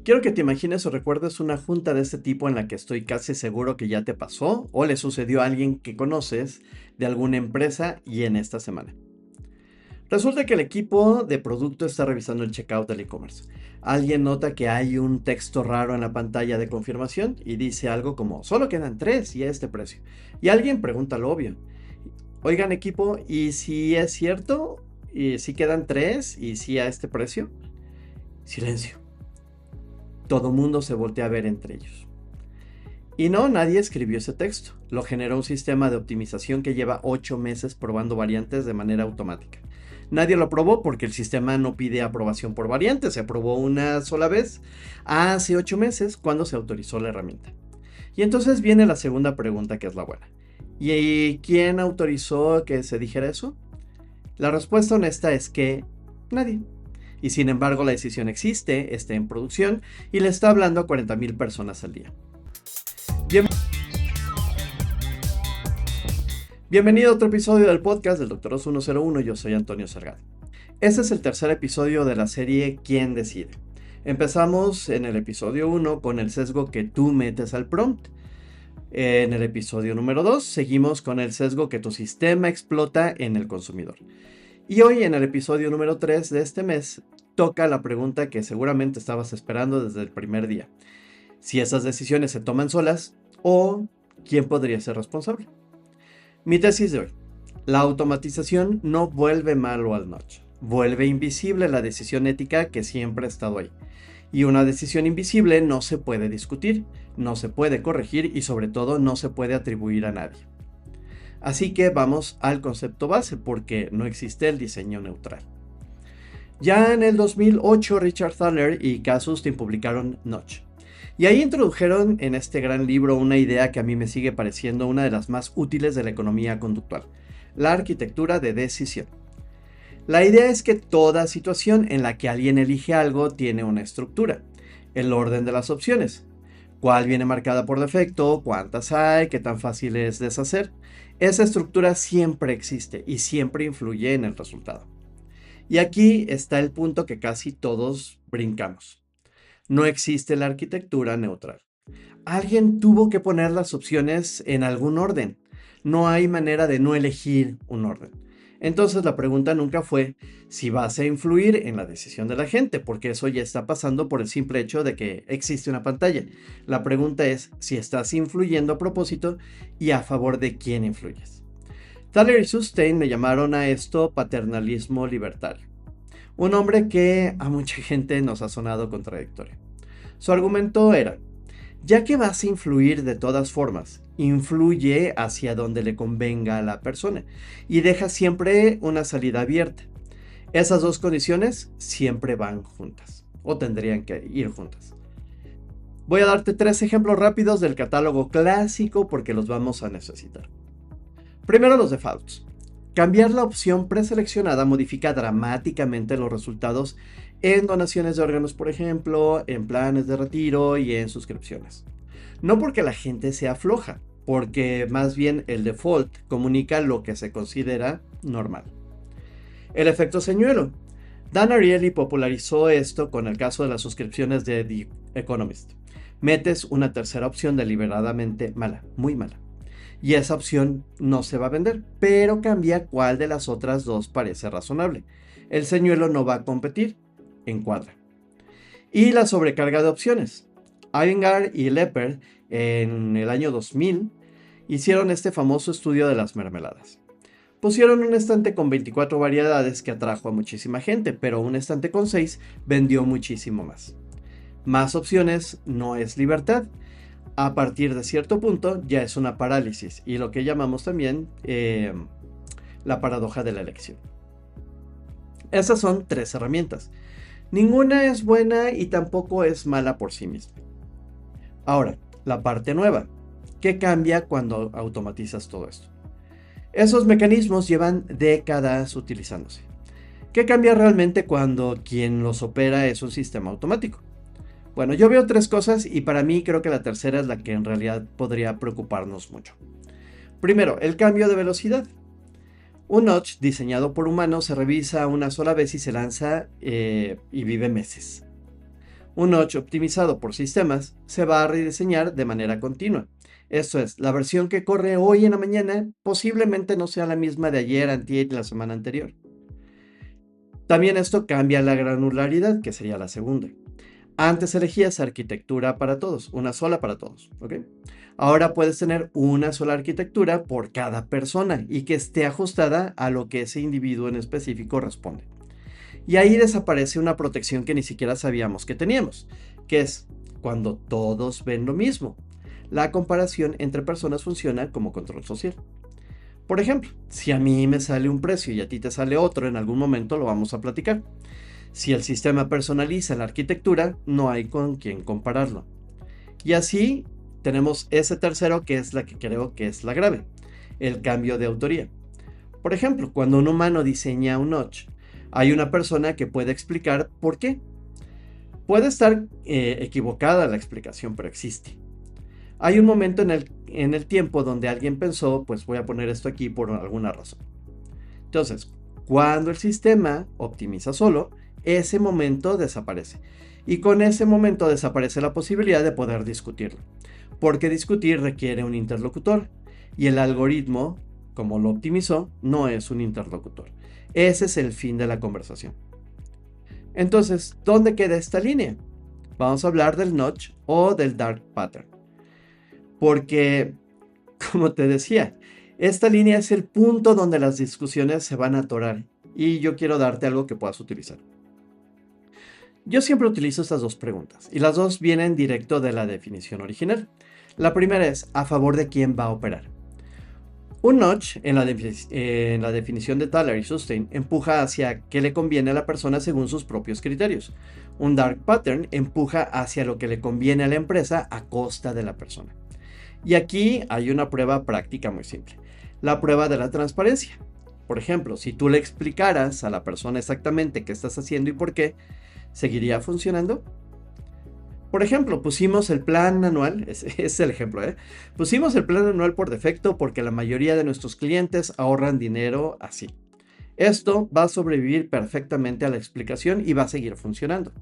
Quiero que te imagines o recuerdes una junta de este tipo en la que estoy casi seguro que ya te pasó o le sucedió a alguien que conoces de alguna empresa y en esta semana. Resulta que el equipo de producto está revisando el checkout del e-commerce. Alguien nota que hay un texto raro en la pantalla de confirmación y dice algo como solo quedan 3 y a este precio. Y alguien pregunta lo obvio. Oigan equipo, ¿y si es cierto? ¿Y si quedan 3 y si a este precio? Silencio. Todo mundo se voltea a ver entre ellos. Y no, nadie escribió ese texto. Lo generó un sistema de optimización que lleva 8 meses probando variantes de manera automática. Nadie lo aprobó porque el sistema no pide aprobación por variantes. Se aprobó una sola vez hace 8 meses cuando se autorizó la herramienta. Y entonces viene la segunda pregunta, que es la buena. ¿Y quién autorizó que se dijera eso? La respuesta honesta es que nadie. Y sin embargo la decisión existe, está en producción y le está hablando a 40,000 personas al día. Bien- Bienvenido a otro episodio del podcast del Doctor 101. Yo soy Antonio Salgado. Este es el tercer episodio de la serie ¿Quién decide? Empezamos en el episodio 1 con el sesgo que tú metes al prompt. En el episodio número 2 seguimos con el sesgo que tu sistema explota en el consumidor. Y hoy en el episodio número 3 de este mes toca la pregunta que seguramente estabas esperando desde el primer día. Si esas decisiones se toman solas o quién podría ser responsable. Mi tesis de hoy. La automatización no vuelve malo al notch. Vuelve invisible la decisión ética que siempre ha estado ahí. Y una decisión invisible no se puede discutir, no se puede corregir y sobre todo no se puede atribuir a nadie. Así que vamos al concepto base porque no existe el diseño neutral. Ya en el 2008 Richard Thaler y Kasustin publicaron Notch. Y ahí introdujeron en este gran libro una idea que a mí me sigue pareciendo una de las más útiles de la economía conductual, la arquitectura de decisión. La idea es que toda situación en la que alguien elige algo tiene una estructura, el orden de las opciones, cuál viene marcada por defecto, cuántas hay, qué tan fácil es deshacer. Esa estructura siempre existe y siempre influye en el resultado. Y aquí está el punto que casi todos brincamos. No existe la arquitectura neutral. Alguien tuvo que poner las opciones en algún orden. No hay manera de no elegir un orden. Entonces la pregunta nunca fue si vas a influir en la decisión de la gente, porque eso ya está pasando por el simple hecho de que existe una pantalla. La pregunta es si estás influyendo a propósito y a favor de quién influyes. Thaler y Sustein le llamaron a esto paternalismo libertario. Un nombre que a mucha gente nos ha sonado contradictorio. Su argumento era, ya que vas a influir de todas formas, influye hacia donde le convenga a la persona y deja siempre una salida abierta. Esas dos condiciones siempre van juntas o tendrían que ir juntas. Voy a darte 3 ejemplos rápidos del catálogo clásico porque los vamos a necesitar. Primero los defaults. Cambiar la opción preseleccionada modifica dramáticamente los resultados en donaciones de órganos, por ejemplo, en planes de retiro y en suscripciones. No porque la gente sea floja, porque más bien el default comunica lo que se considera normal. El efecto señuelo. Dan Ariely popularizó esto con el caso de las suscripciones de The Economist. Metes una tercera opción deliberadamente mala, muy mala. Y esa opción no se va a vender, pero cambia cuál de las otras dos parece razonable. El señuelo no va a competir, encuadra. Y la sobrecarga de opciones. Iyengar y Lepper en el año 2000 hicieron este famoso estudio de las mermeladas. Pusieron un estante con 24 variedades que atrajo a muchísima gente, pero un estante con 6 vendió muchísimo más. Más opciones no es libertad. A partir de cierto punto ya es una parálisis y lo que llamamos también la paradoja de la elección. Esas son 3 herramientas. Ninguna es buena y tampoco es mala por sí misma. Ahora, la parte nueva. ¿Qué cambia cuando automatizas todo esto? Esos mecanismos llevan décadas utilizándose. ¿Qué cambia realmente cuando quien los opera es un sistema automático? Bueno, yo veo 3 cosas y para mí creo que la tercera es la que en realidad podría preocuparnos mucho. Primero, el cambio de velocidad. Un notch diseñado por humanos se revisa una sola vez y se lanza y vive meses. Un notch optimizado por sistemas se va a rediseñar de manera continua. Esto es, la versión que corre hoy en la mañana posiblemente no sea la misma de ayer, antier y la semana anterior. También esto cambia la granularidad, que sería la segunda. Antes elegías arquitectura para todos, una sola para todos, ¿ok? Ahora puedes tener una sola arquitectura por cada persona y que esté ajustada a lo que ese individuo en específico responde. Y ahí desaparece una protección que ni siquiera sabíamos que teníamos, que es cuando todos ven lo mismo. La comparación entre personas funciona como control social. Por ejemplo, si a mí me sale un precio y a ti te sale otro, en algún momento lo vamos a platicar. Si el sistema personaliza la arquitectura, no hay con quién compararlo. Y así tenemos ese tercero que es la que creo que es la grave, el cambio de autoría. Por ejemplo, cuando un humano diseña un notch, hay una persona que puede explicar por qué. Puede estar equivocada la explicación, pero existe. Hay un momento en el tiempo donde alguien pensó, pues voy a poner esto aquí por alguna razón. Entonces, cuando el sistema optimiza solo, ese momento desaparece. Y con ese momento desaparece la posibilidad de poder discutirlo. Porque discutir requiere un interlocutor. Y el algoritmo, como lo optimizó, no es un interlocutor. Ese es el fin de la conversación. Entonces, ¿dónde queda esta línea? Vamos a hablar del notch o del dark pattern. Porque, como te decía, esta línea es el punto donde las discusiones se van a atorar y yo quiero darte algo que puedas utilizar. Yo siempre utilizo estas dos preguntas y las dos vienen directo de la definición original. La primera es, ¿a favor de quién va a operar? Un notch en la definición de Thaler y Sustain empuja hacia qué le conviene a la persona según sus propios criterios. Un dark pattern empuja hacia lo que le conviene a la empresa a costa de la persona. Y aquí hay una prueba práctica muy simple. La prueba de la transparencia. Por ejemplo, si tú le explicaras a la persona exactamente qué estás haciendo y por qué, ¿seguiría funcionando? Por ejemplo, pusimos el plan anual, es el ejemplo, pusimos el plan anual por defecto porque la mayoría de nuestros clientes ahorran dinero así. Esto va a sobrevivir perfectamente a la explicación y va a seguir funcionando.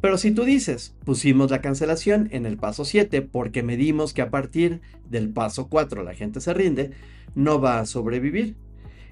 Pero si tú dices, pusimos la cancelación en el paso 7 porque medimos que a partir del paso 4 la gente se rinde, no va a sobrevivir.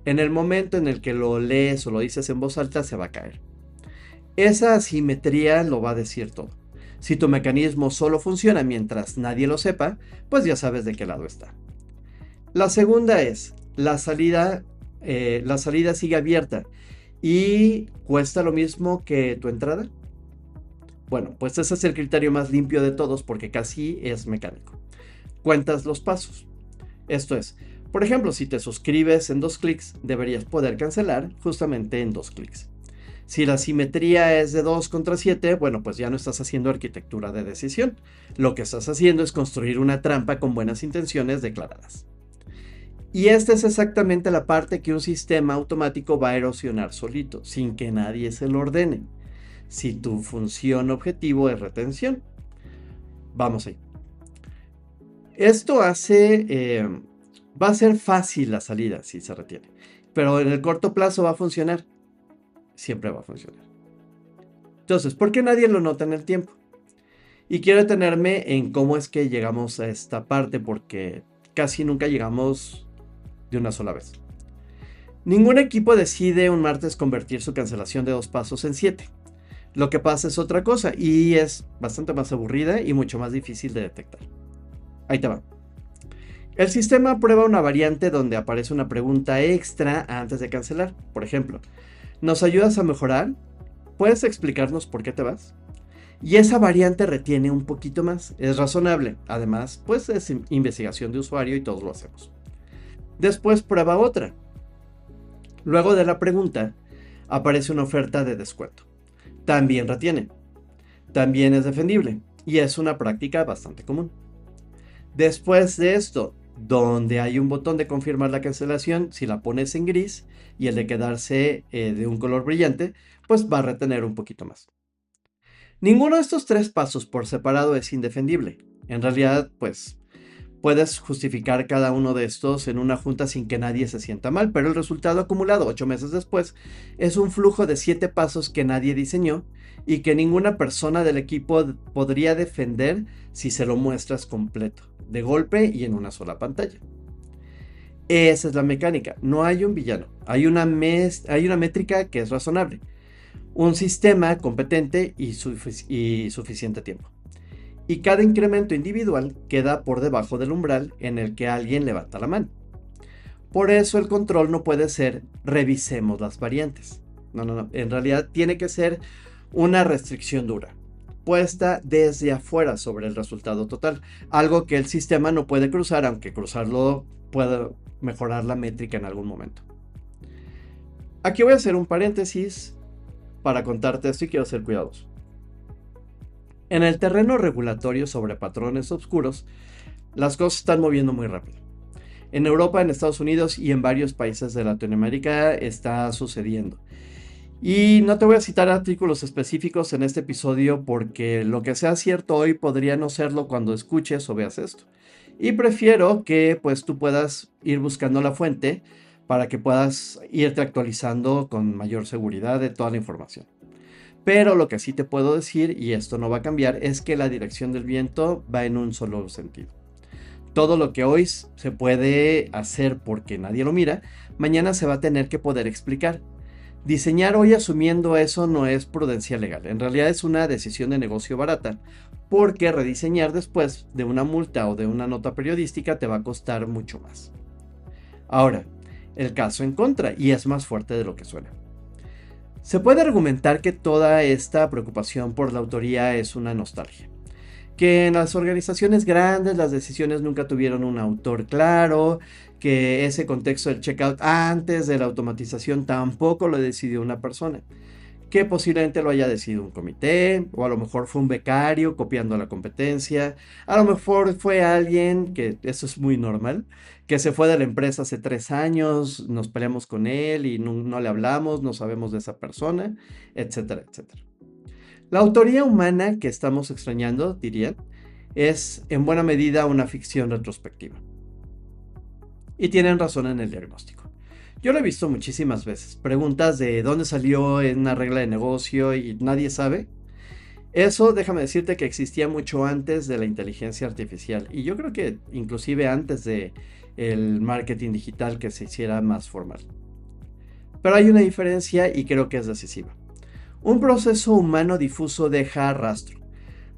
En el momento en el que lo lees o lo dices en voz alta, se va a caer. Esa asimetría lo va a decir todo. Si tu mecanismo solo funciona mientras nadie lo sepa, pues ya sabes de qué lado está. La segunda es, la salida sigue abierta y cuesta lo mismo que tu entrada. Bueno, pues ese es el criterio más limpio de todos porque casi es mecánico. Cuentas los pasos. Esto es, por ejemplo, si te suscribes en 2 clics, deberías poder cancelar justamente en 2 clics. Si la simetría es de 2 contra 7, bueno, pues ya no estás haciendo arquitectura de decisión. Lo que estás haciendo es construir una trampa con buenas intenciones declaradas. Y esta es exactamente la parte que un sistema automático va a erosionar solito, sin que nadie se lo ordene. Si tu función objetivo es retención. Vamos ahí. Esto va a ser fácil la salida si se retiene, pero en el corto plazo va a funcionar. Siempre va a funcionar. Entonces, ¿por qué nadie lo nota en el tiempo? Y quiero detenerme en cómo es que llegamos a esta parte porque casi nunca llegamos de una sola vez. Ningún equipo decide un martes convertir su cancelación de 2 pasos en 7. Lo que pasa es otra cosa y es bastante más aburrida y mucho más difícil de detectar. Ahí te va. El sistema prueba una variante donde aparece una pregunta extra antes de cancelar. Por ejemplo, ¿nos ayudas a mejorar? ¿Puedes explicarnos por qué te vas? Y esa variante retiene un poquito más. Es razonable. Además, pues es investigación de usuario y todos lo hacemos. Después prueba otra. Luego de la pregunta, aparece una oferta de descuento. También retiene. También es defendible. Y es una práctica bastante común. Después de esto, donde hay un botón de confirmar la cancelación, si la pones en gris y el de quedarse de un color brillante, pues va a retener un poquito más. Ninguno de estos 3 pasos por separado es indefendible. En realidad, pues Puedes justificar cada uno de estos en una junta sin que nadie se sienta mal, pero el resultado acumulado 8 meses después es un flujo de 7 pasos que nadie diseñó y que ninguna persona del equipo podría defender si se lo muestras completo, de golpe y en una sola pantalla. Esa es la mecánica, no hay un villano, hay una métrica que es razonable, un sistema competente y suficiente tiempo. Y cada incremento individual queda por debajo del umbral en el que alguien levanta la mano. Por eso el control no puede ser revisemos las variantes. No. En realidad tiene que ser una restricción dura, puesta desde afuera sobre el resultado total. Algo que el sistema no puede cruzar, aunque cruzarlo pueda mejorar la métrica en algún momento. Aquí voy a hacer un paréntesis para contarte esto y quiero ser cuidadoso. En el terreno regulatorio sobre patrones oscuros, las cosas están moviendo muy rápido. En Europa, en Estados Unidos y en varios países de Latinoamérica está sucediendo. Y no te voy a citar artículos específicos en este episodio porque lo que sea cierto hoy podría no serlo cuando escuches o veas esto. Y prefiero que pues tú puedas ir buscando la fuente para que puedas irte actualizando con mayor seguridad de toda la información. Pero lo que sí te puedo decir, y esto no va a cambiar, es que la dirección del viento va en un solo sentido. Todo lo que hoy se puede hacer porque nadie lo mira, mañana se va a tener que poder explicar. Diseñar hoy asumiendo eso no es prudencia legal, en realidad es una decisión de negocio barata, porque rediseñar después de una multa o de una nota periodística te va a costar mucho más. Ahora, el caso en contra, y es más fuerte de lo que suena. Se puede argumentar que toda esta preocupación por la autoría es una nostalgia. Que en las organizaciones grandes las decisiones nunca tuvieron un autor claro, que ese contexto del checkout antes de la automatización tampoco lo decidió una persona, que posiblemente lo haya decidido un comité, o a lo mejor fue un becario copiando la competencia, a lo mejor fue alguien, que eso es muy normal, que se fue de la empresa hace 3 años, nos peleamos con él y no le hablamos, no sabemos de esa persona, etcétera, etcétera. La autoría humana que estamos extrañando, dirían, es en buena medida una ficción retrospectiva. Y tienen razón en el diagnóstico. Yo lo he visto muchísimas veces. Preguntas de dónde salió en una regla de negocio y nadie sabe. Eso déjame decirte que existía mucho antes de la inteligencia artificial y yo creo que inclusive antes de el marketing digital que se hiciera más formal. Pero hay una diferencia y creo que es decisiva. Un proceso humano difuso deja rastro.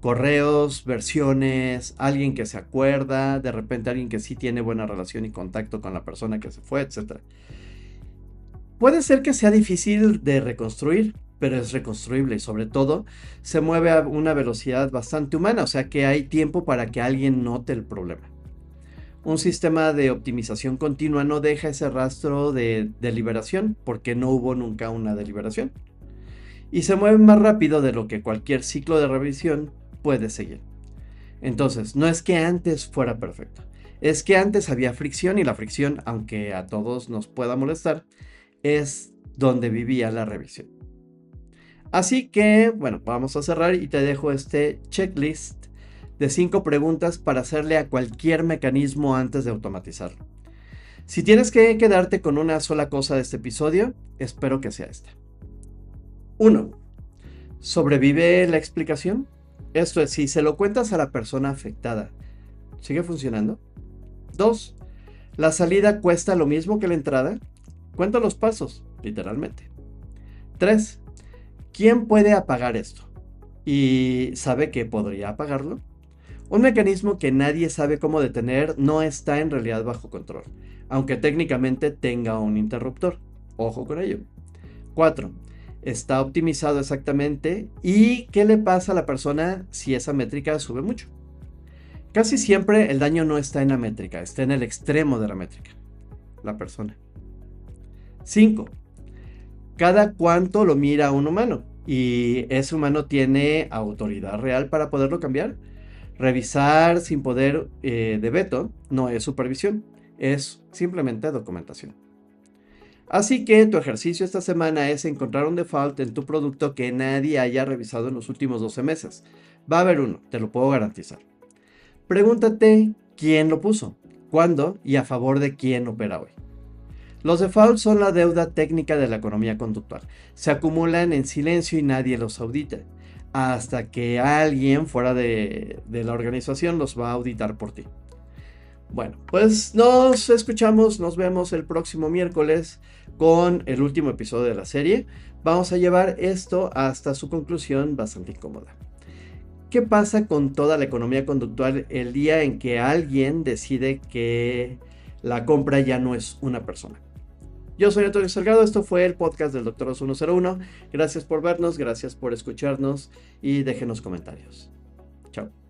Correos, versiones, alguien que se acuerda, de repente alguien que sí tiene buena relación y contacto con la persona que se fue, etc. Puede ser que sea difícil de reconstruir, pero es reconstruible y sobre todo se mueve a una velocidad bastante humana, o sea que hay tiempo para que alguien note el problema. Un sistema de optimización continua no deja ese rastro de deliberación porque no hubo nunca una deliberación. Y se mueve más rápido de lo que cualquier ciclo de revisión puede seguir. Entonces, no es que antes fuera perfecto, es que antes había fricción y la fricción, aunque a todos nos pueda molestar, es donde vivía la revisión. Así que, bueno, vamos a cerrar y te dejo este checklist de 5 preguntas para hacerle a cualquier mecanismo antes de automatizarlo. Si tienes que quedarte con una sola cosa de este episodio, espero que sea esta. 1. ¿Sobrevive la explicación? Esto es, si se lo cuentas a la persona afectada, ¿sigue funcionando? 2. ¿La salida cuesta lo mismo que la entrada? Cuenta los pasos, literalmente. 3. ¿Quién puede apagar esto? ¿Y sabe que podría apagarlo? Un mecanismo que nadie sabe cómo detener no está en realidad bajo control, aunque técnicamente tenga un interruptor. Ojo con ello. 4. ¿Está optimizado exactamente? ¿Y qué le pasa a la persona si esa métrica sube mucho? Casi siempre el daño no está en la métrica, está en el extremo de la métrica, la persona. 5. ¿Cada cuánto lo mira un humano? ¿Y ese humano tiene autoridad real para poderlo cambiar? Revisar sin poder de veto no es supervisión, es simplemente documentación. Así que tu ejercicio esta semana es encontrar un default en tu producto que nadie haya revisado en los últimos 12 meses. Va a haber uno, te lo puedo garantizar. Pregúntate quién lo puso, cuándo y a favor de quién opera hoy. Los defaults son la deuda técnica de la economía conductual. Se acumulan en silencio y nadie los audita, hasta que alguien fuera de la organización los va a auditar por ti. Bueno, pues nos escuchamos, nos vemos el próximo miércoles con el último episodio de la serie. Vamos a llevar esto hasta su conclusión bastante incómoda. ¿Qué pasa con toda la economía conductual el día en que alguien decide que la compra ya no es una persona? Yo soy Antonio Salgado, esto fue el podcast del Dr. 101. Gracias por vernos, gracias por escucharnos y déjenos comentarios. Chao.